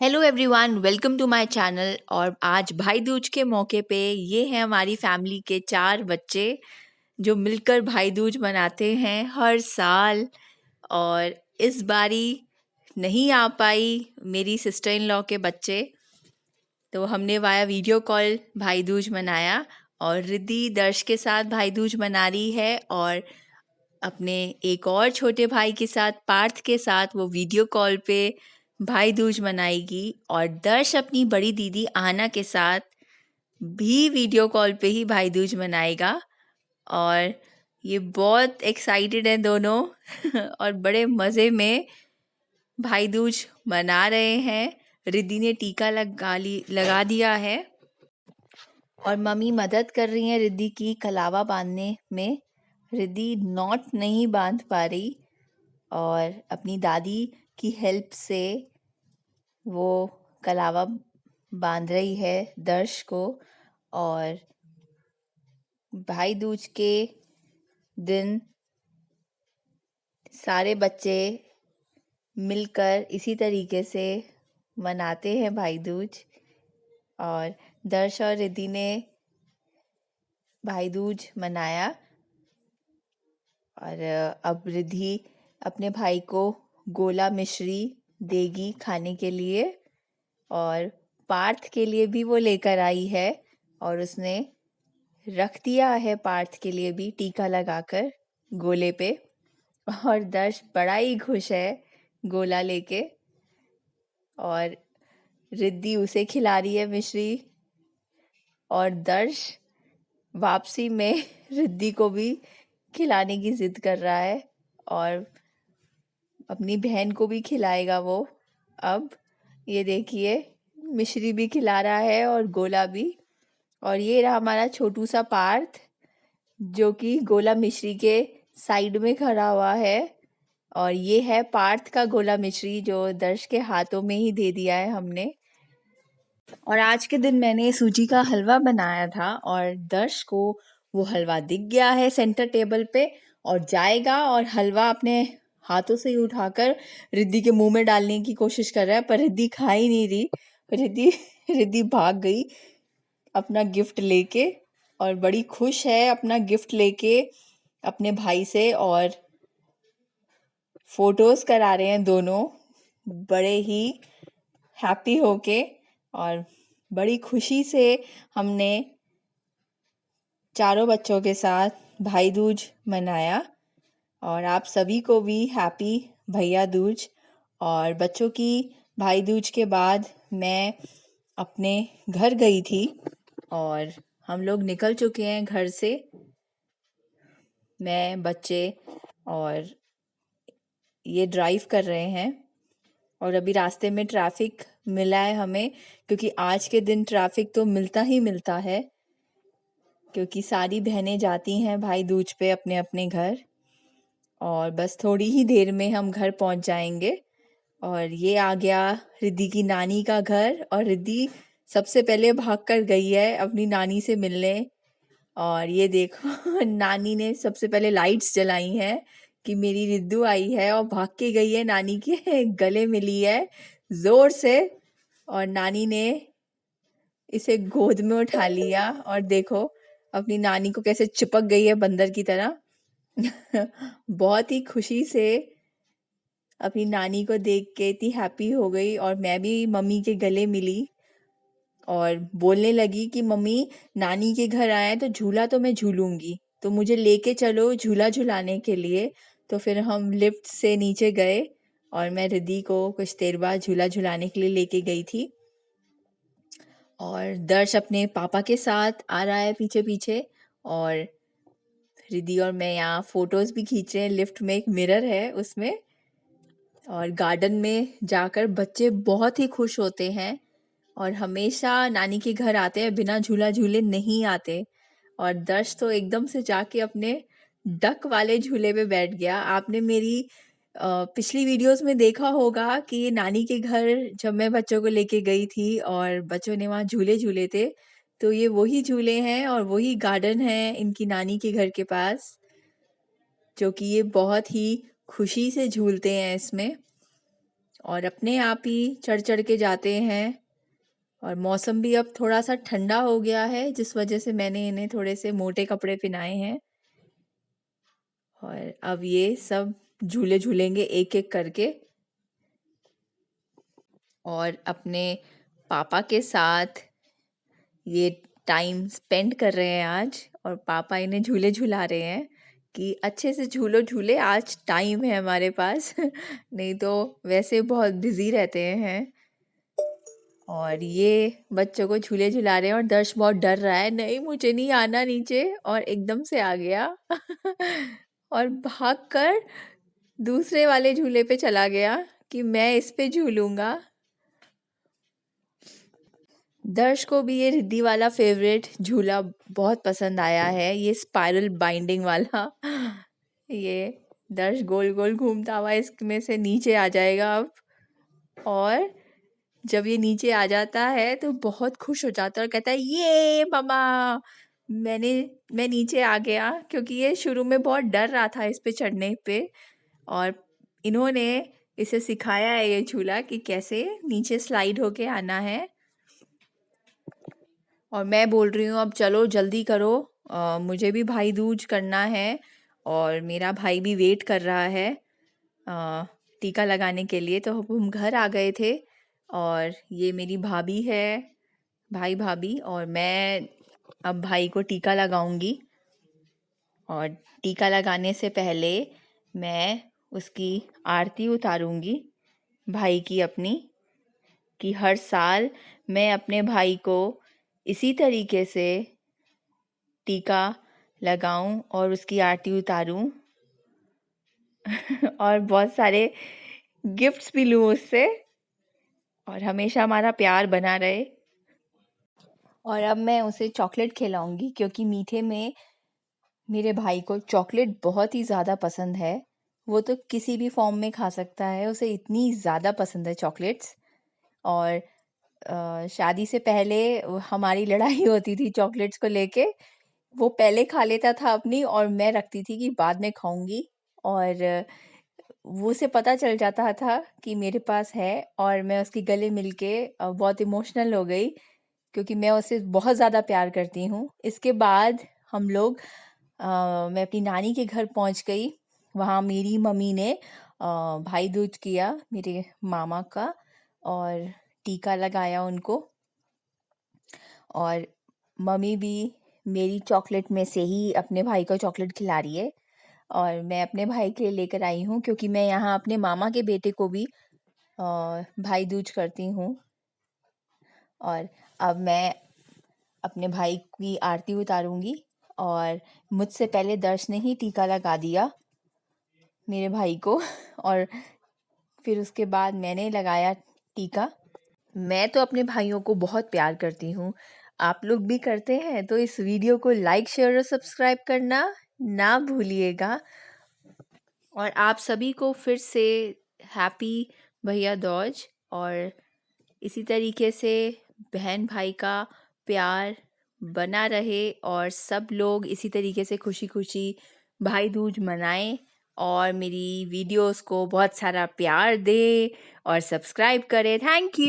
Hello everyone, welcome to my channel. और आज भाई दूज के मौके पे ये हैं हमारी फैमिली के 4 बच्चे जो मिलकर भाई दूज मनाते हैं हर साल। और इस बारी नहीं आ पाई मेरी सिस्टर इन लॉ के बच्चे, तो हमने वाया वीडियो कॉल भाई दूज मनाया। और रिद्धि दर्श के साथ भाई दूज मना रही है और अपने एक और छोटे भाई के साथ पार्थ के साथ वो वीडियो कॉल पे भाई दूज मनाएगी। और दर्श अपनी बड़ी दीदी आना के साथ भी वीडियो कॉल पे ही भाई दूज मनाएगा। और ये बहुत एक्साइटेड हैं दोनों और बड़े मज़े में भाई दूज मना रहे हैं। रिद्धि ने टीका लगा दिया है और मम्मी मदद कर रही हैं रिद्धि की कलावा बांधने में। रिद्धि नॉट नहीं बांध पा रही और अपनी दादी की हेल्प से वो कलावा बांध रही है दर्श को। और भाई दूज के दिन सारे बच्चे मिलकर इसी तरीके से मनाते हैं भाई दूज। और दर्श और रिद्धि ने भाई दूज मनाया और अब रिद्धि अपने भाई को गोला मिश्री देगी खाने के लिए। और पार्थ के लिए भी वो लेकर आई है और उसने रख दिया है पार्थ के लिए भी टीका लगाकर गोले पे। और दर्श बड़ा ही खुश है गोला लेके और रिद्धि उसे खिला रही है मिश्री। और दर्श वापसी में रिद्धि को भी खिलाने की जिद कर रहा है और अपनी बहन को भी खिलाएगा वो। अब ये देखिए मिश्री भी खिला रहा है और गोला भी। और ये रहा हमारा छोटू सा पार्थ जो कि गोला मिश्री के साइड में खड़ा हुआ है। और ये है पार्थ का गोला मिश्री जो दर्श के हाथों में ही दे दिया है हमने। और आज के दिन मैंने सूजी का हलवा बनाया था और दर्श को वो हलवा दिख गया है सेंटर टेबल पे और जाएगा और हलवा अपने हाथों से ही उठाकर रिद्धि के मुंह में डालने की कोशिश कर रहा है, पर रिद्धि खा ही नहीं रही। रिद्धि रिद्धि भाग गई अपना गिफ्ट लेके और बड़ी खुश है अपना गिफ्ट लेके अपने भाई से। और फोटोज करा रहे हैं दोनों बड़े ही हैप्पी होके। और बड़ी खुशी से हमने चारों बच्चों के साथ भाई दूज मनाया। और आप सभी को भी हैप्पी भैया दूज। और बच्चों की भाई दूज के बाद मैं अपने घर गई थी और हम लोग निकल चुके हैं घर से, मैं बच्चे और ये ड्राइव कर रहे हैं। और अभी रास्ते में ट्रैफिक मिला है हमें, क्योंकि आज के दिन ट्रैफिक तो मिलता ही मिलता है क्योंकि सारी बहनें जाती हैं भाई दूज पे अपने अपने घर। और बस थोड़ी ही देर में हम घर पहुंच जाएंगे। और ये आ गया रिद्धि की नानी का घर और रिद्धि सबसे पहले भाग कर गई है अपनी नानी से मिलने। और ये देखो नानी ने सबसे पहले लाइट्स जलाई हैं कि मेरी रिद्धू आई है और भाग के गई है नानी के गले मिली है जोर से। और नानी ने इसे गोद में उठा लिया और देखो अपनी नानी को कैसे चिपक गई है बंदर की तरह बहुत ही खुशी से अपनी नानी को देख के इतनी हैप्पी हो गई। और मैं भी मम्मी के गले मिली और बोलने लगी कि मम्मी नानी के घर आए तो झूला तो मैं झूलूंगी, तो मुझे लेके चलो झूला झुलाने के लिए। तो फिर हम लिफ्ट से नीचे गए और मैं रिद्धि को कुछ देर बाद झूला झुलाने के लिए लेके गई थी। और दर्श अपने पापा के साथ आ रहा है पीछे पीछे और रिद्धि और मैं यहाँ फोटोज भी खींच रहे हैं। लिफ्ट में एक मिरर है उसमें। और गार्डन में जाकर बच्चे बहुत ही खुश होते हैं और हमेशा नानी के घर आते हैं, बिना झूला झूले नहीं आते। और दर्श तो एकदम से जाके अपने डक वाले झूले पे बैठ गया। आपने मेरी पिछली वीडियोस में देखा होगा कि ये नानी के घर जब मैं बच्चों को लेके गई थी और बच्चों ने वहाँ झूले झूले थे, तो ये वही झूले हैं और वही गार्डन है इनकी नानी के घर के पास, जो कि ये बहुत ही खुशी से झूलते हैं इसमें। और अपने आप ही चढ़ चढ़ के जाते हैं। और मौसम भी अब थोड़ा सा ठंडा हो गया है, जिस वजह से मैंने इन्हें थोड़े से मोटे कपड़े पहनाए हैं। और अब ये सब झूले झूलेंगे एक एक करके, और अपने पापा के साथ ये टाइम स्पेंड कर रहे हैं आज। और पापा इन्हें झूले झूला रहे हैं कि अच्छे से झूलो झूले, आज टाइम है हमारे पास नहीं तो वैसे बहुत बिजी रहते हैं। और ये बच्चों को झूले झुला रहे हैं, और दर्श बहुत डर रहा है, नहीं मुझे नहीं आना नीचे, और एकदम से आ गया और भागकर दूसरे वाले झूले पे चला गया कि मैं इस पे झूलूंगा। दर्श को भी ये रिद्धि वाला फेवरेट झूला बहुत पसंद आया है, ये स्पाइरल बाइंडिंग वाला ये दर्श गोल गोल घूमता हुआ इसमें से नीचे आ जाएगा अब। और जब ये नीचे आ जाता है तो बहुत खुश हो जाता है और कहता है ये मामा, मैं नीचे आ गया, क्योंकि ये शुरू में बहुत डर रहा था इस पे चढ़ने पे। और इन्होंने इसे सिखाया है ये झूला कि कैसे नीचे स्लाइड होके आना है। और मैं बोल रही हूँ अब चलो जल्दी करो, मुझे भी भाई दूज करना है, और मेरा भाई भी वेट कर रहा है टीका लगाने के लिए। तो हम घर आ गए थे, और ये मेरी भाभी है, भाई भाभी, और मैं अब भाई को टीका लगाऊंगी। और टीका लगाने से पहले मैं उसकी आरती उतारूंगी भाई की अपनी, कि हर साल मैं अपने भाई को इसी तरीके से टीका लगाऊं और उसकी आरती उतारूं और बहुत सारे गिफ्ट्स भी लूं उससे, और हमेशा हमारा प्यार बना रहे। और अब मैं उसे चॉकलेट खिलाऊंगी, क्योंकि मीठे में मेरे भाई को चॉकलेट बहुत ही ज़्यादा पसंद है। वो तो किसी भी फॉर्म में खा सकता है, उसे इतनी ज़्यादा पसंद है चॉकलेट्स। और शादी से पहले हमारी लड़ाई होती थी चॉकलेट्स को लेके। वो पहले खा लेता था अपनी, और मैं रखती थी कि बाद में खाऊंगी। और वो उसे पता चल जाता था कि मेरे पास है, और मैं उसके गले मिलके बहुत इमोशनल हो गई, क्योंकि मैं उसे बहुत ज़्यादा प्यार करती हूँ। इसके बाद हम लोग मैं अपनी नानी के घर पहुँच गई। वहाँ मेरी मम्मी ने भाई दूज किया मेरे मामा का, और टीका लगाया उनको। और मम्मी भी मेरी चॉकलेट में से ही अपने भाई को चॉकलेट खिला रही है, और मैं अपने भाई के लिए लेकर आई हूँ, क्योंकि मैं यहाँ अपने मामा के बेटे को भी भाई दूज करती हूँ। और अब मैं अपने भाई की आरती उतारूंगी, और मुझसे पहले दर्श ने ही टीका लगा दिया मेरे भाई को और फिर उसके बाद मैंने लगाया टीका। मैं तो अपने भाइयों को बहुत प्यार करती हूँ, आप लोग भी करते हैं? तो इस वीडियो को लाइक, शेयर और सब्सक्राइब करना ना भूलिएगा। और आप सभी को फिर से हैप्पी भैया दूज। और इसी तरीके से बहन भाई का प्यार बना रहे, और सब लोग इसी तरीके से खुशी खुशी भाई दूज मनाएं, और मेरी वीडियोस को बहुत सारा प्यार दे और सब्सक्राइब करें। Thank you.